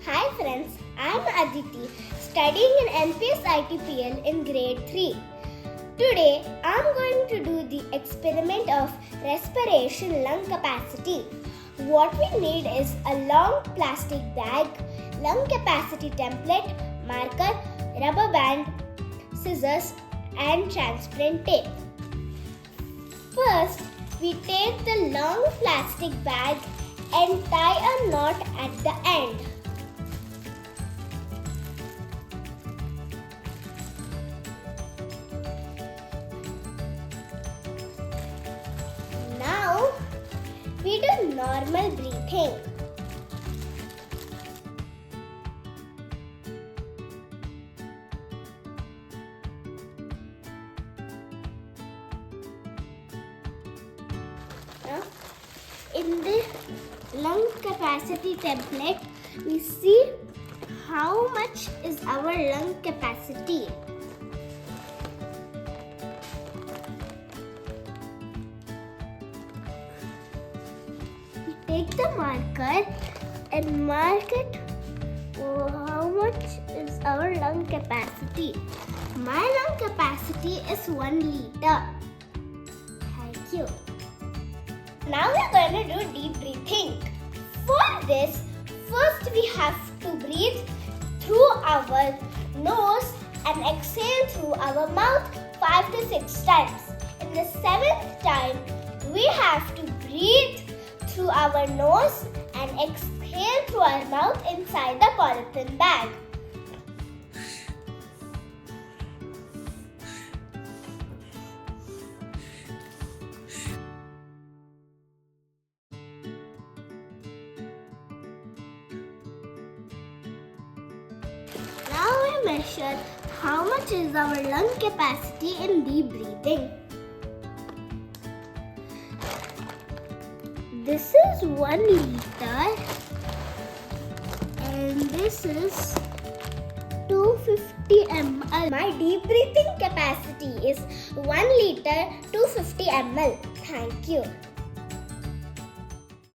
Hi friends, I am Aditi, studying in NPS ITPL in grade 3. Today I am going to do the experiment of respiration lung capacity. What we need is a long plastic bag, lung capacity template, marker, rubber band, scissors and transparent tape. First, we take the long plastic bag and tie a knot at the end. Now, we do normal breathing. Now, in the lung capacity template, we see how much is our lung capacity. We take the marker and mark it how much is our lung capacity. My lung capacity is 1 liter. Thank you. Now we are going to do deep breathing. For this, first we have to breathe through our nose and exhale through our mouth 5 to 6 times. In the 7th time, we have to breathe through our nose and exhale through our mouth inside the polythene bag. Now we measure how much is our lung capacity in deep breathing. This is 1 liter and this is 250 ml. My deep breathing capacity is 1 liter 250 ml. Thank you.